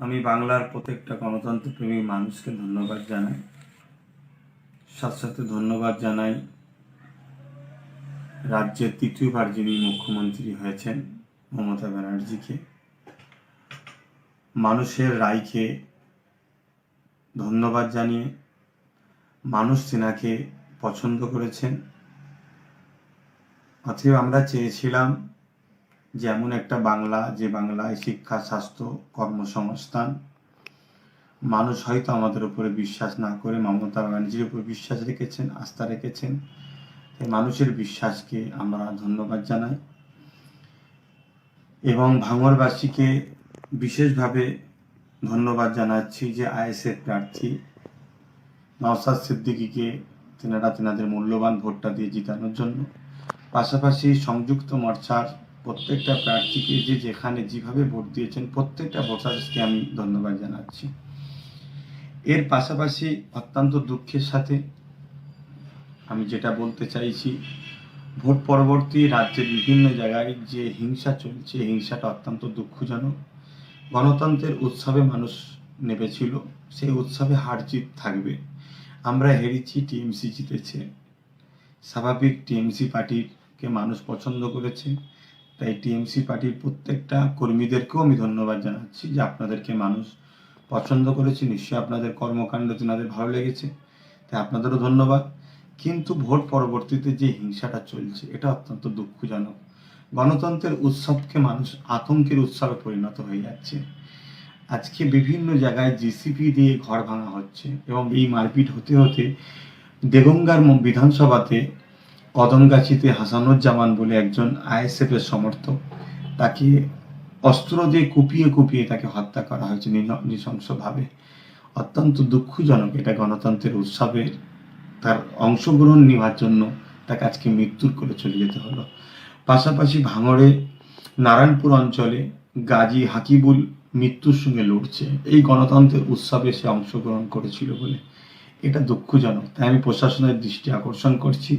আমি বাংলার প্রত্যেকটা গণতন্ত্রপ্রেমী মানুষকে ধন্যবাদ জানাই। সাথে সাথে ধন্যবাদ জানাই রাজ্যের তৃতীয়বার যিনি মুখ্যমন্ত্রী হয়েছেন মমতা ব্যানার্জিকে। মানুষের রায়কে ধন্যবাদ জানিয়ে মানুষ তেনাকে পছন্দ করেছেন। অতএব আমরা চেয়েছিলাম যে এমন একটা বাংলা, যে বাংলায় শিক্ষা, স্বাস্থ্য, কর্মসংস্থান, মানুষ হয়তো আমাদের উপরে বিশ্বাস না করে মমতা ব্যানার্জির উপর বিশ্বাস রেখেছেন, আস্থা রেখেছেন। এই মানুষের বিশ্বাসকে আমরা ধন্যবাদ জানাই এবং ভাঙড়বাসীকে বিশেষভাবে ধন্যবাদ জানাচ্ছি যে আইএসএফ প্রার্থী নওশাদ সিদ্দিকীকে তেনাদের মূল্যবান ভোটটা দিয়ে জিতানোর জন্য। পাশাপাশি সংযুক্ত মোর্চার প্রত্যেকটা প্রার্থীকে যে যেখানে যেভাবে ভোট দিয়েছেন প্রত্যেকটা ভোটারকে আমি ধন্যবাদ জানাচ্ছি। এর পাশাপাশি অত্যন্ত দুঃখের সাথে আমি যেটা বলতে চাইছি, ভোট পরবর্তী রাজ্যের বিভিন্ন জায়গায় যে হিংসা চলছে, হিংসাটা অত্যন্ত দুঃখজনক। গণতন্ত্রের উৎসবে মানুষ নেমেছিল, সেই উৎসবে হার জিত থাকবে। আমরা হেরেছি, টিএমসি জিতেছে। স্বাভাবিক, টিএমসি পার্টিকে মানুষ পছন্দ করেছে, তাই টিএমসি পার্টির প্রত্যেকটা কর্মীদেরকেও আমি ধন্যবাদ জানাচ্ছি যে আপনাদেরকে মানুষ পছন্দ করেছে। নিশ্চয়ই আপনাদের কর্মকাণ্ড তেনাদের ভালো লেগেছে, তাই আপনাদেরও ধন্যবাদ। কিন্তু ভোট পরবর্তীতে যে হিংসাটা চলছে এটা অত্যন্ত দুঃখজনক। গণতন্ত্রের উৎসবকে মানুষ আতঙ্কের উৎসবে পরিণত হয়ে যাচ্ছে। আজকে বিভিন্ন জায়গায় জিসিপি দিয়ে ঘর ভাঙা হচ্ছে এবং এই মারপিট হতে হতে দেগঙ্গার বিধানসভাতে কদমগাছিতে হাসানুজ্জামান বলে একজন আইএসএফ এর সমর্থক, তাকে অস্ত্র দিয়ে কুপিয়ে তাকে হত্যা করা হয়েছে নৃশংসভাবে। অত্যন্ত দুঃখজনক। এটা গণতন্ত্রের উৎসবে তার অংশগ্রহণ নেওয়ার জন্য তাকে আজকে মৃত্যুর করে চলে যেতে হলো। পাশাপাশি ভাঙড়ে নারায়ণপুর অঞ্চলে গাজী হাকিবুল মৃত্যুর সঙ্গে লড়ছে এই গণতন্ত্রের উৎসবে সে অংশগ্রহণ করেছিল বলে। এটা দুঃখজনক। তাই আমি প্রশাসনের দৃষ্টি আকর্ষণ করছি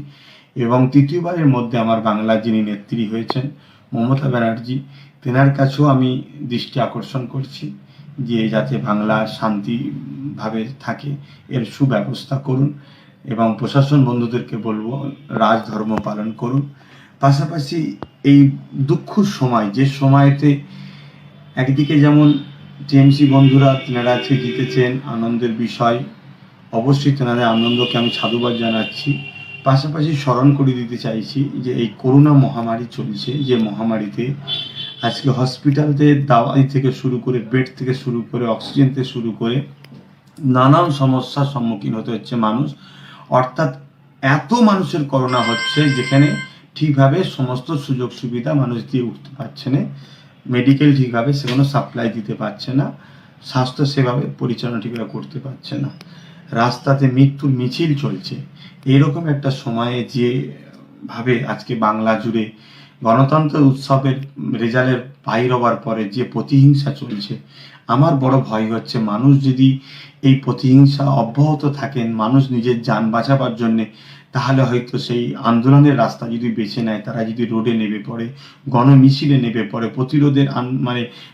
এবং তৃতীয়বারের মধ্যে আমার বাংলার যিনি নেত্রী হয়েছেন মমতা ব্যানার্জি, তেনার কাছেও আমি দৃষ্টি আকর্ষণ করছি যে যাতে বাংলা শান্তিভাবে থাকে এর সুব্যবস্থা করুন এবং প্রশাসন বন্ধুদেরকে বলবো রাজধর্ম পালন করুন। পাশাপাশি এই দুঃখর সময়, যে সময়তে একদিকে যেমন টিএমসি বন্ধুরা তেনারা আজকে জিতেছেন, আনন্দের বিষয়, অবশ্যই তেনাদের আনন্দকে আমি সাধুবাদ জানাচ্ছি। পাশাপাশি স্মরণ করে দিতে চাইছি যে এই করোনা মহামারী চলছে, যে মহামারীতে আজকে হসপিটালতে দাওয়াই থেকে শুরু করে, বেড থেকে শুরু করে, অক্সিজেন থেকে শুরু করে নানান সমস্যার সম্মুখীন হতে হচ্ছে মানুষ। অর্থাৎ এত মানুষের করোনা হচ্ছে যেখানে ঠিকভাবে সমস্ত সুযোগ সুবিধা মানুষ দিয়ে উঠতে পারছে না, মেডিকেল ঠিকভাবে সেগুলো সাপ্লাই দিতে পারছে না, স্বাস্থ্য সেভাবে পরিচালনা ঠিকভাবে করতে পারছে না, রাস্তাতে মৃত্যুর মিছিল চলছে। এইরকম একটা সময়ে যেভাবে আজকে বাংলা জুড়ে গণতন্ত্র উৎসবের রেজাল্টের বাইর হওয়ার পরে যে প্রতিহিংসা চলছে, আমার বড় ভয় হচ্ছে মানুষ যদি এই প্রতিহিংসা অব্যাহত থাকেন, মানুষ নিজের যান বাঁচাবার জন্যে, তাহলে হয়তো সেই আন্দোলনের রাস্তা যদি বেছে নেয়, তারা যদি রোডে নেমে পড়ে, গণমিছিলে নেমে পড়ে, প্রতিরোধের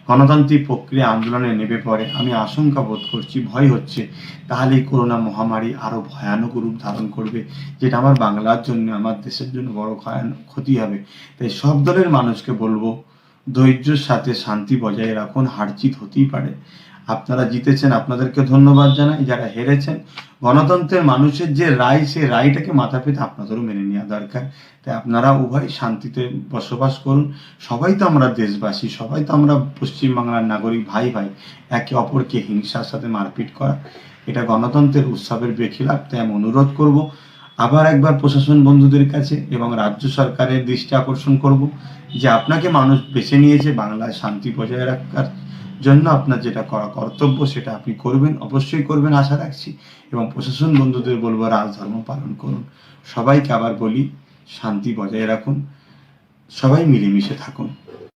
গণতান্ত্রিক প্রক্রিয়া আন্দোলনে নেমে পড়ে, আমি আশঙ্কা বোধ করছি, ভয় হচ্ছে, তাহলে এই করোনা মহামারী আরো ভয়ানক রূপ ধারণ করবে, যেটা আমার বাংলার জন্য, আমার দেশের জন্য বড় ক্ষতি হবে। তাই সব দলের মানুষকে বলবো ধৈর্যের সাথে শান্তি বজায় রাখুন। হার জিত হতেই পারে। আপনারা জিতেছেন, আপনাদেরকে ধন্যবাদ জানাই। যারা হেরেছেন, গণতন্ত্রের মানুষের যে রায়, সেই রায়টাকে মাথা পেতে আপনাদেরও মেনে নেওয়া দরকার। তাই আপনারা উভয় শান্তিতে বসবাস করুন। সবাই তো আমরা দেশবাসী, সবাই তো আমরা পশ্চিমবাংলার নাগরিক, ভাই ভাই। একে অপরকে হিংসার সাথে মারপিট করা এটা গণতন্ত্রের উৎসবের বেখিলাফ। তাই আমি অনুরোধ করব আবার একবার প্রশাসন বন্ধুদের কাছে এবং রাজ্য সরকারের দৃষ্টি আকর্ষণ করব যে আপনাকে মানুষ বেছে নিয়েছে বাংলায় শান্তি বজায় রাখার জন্য। আপনার যেটা করা কর্তব্য সেটা আপনি করবেন, অবশ্যই করবেন আশা রাখছি। এবং প্রশাসন বন্ধুদের বলবো রাজধর্ম পালন করুন। সবাইকে আবার বলি শান্তি বজায় রাখুন, সবাই মিলেমিশে থাকুন।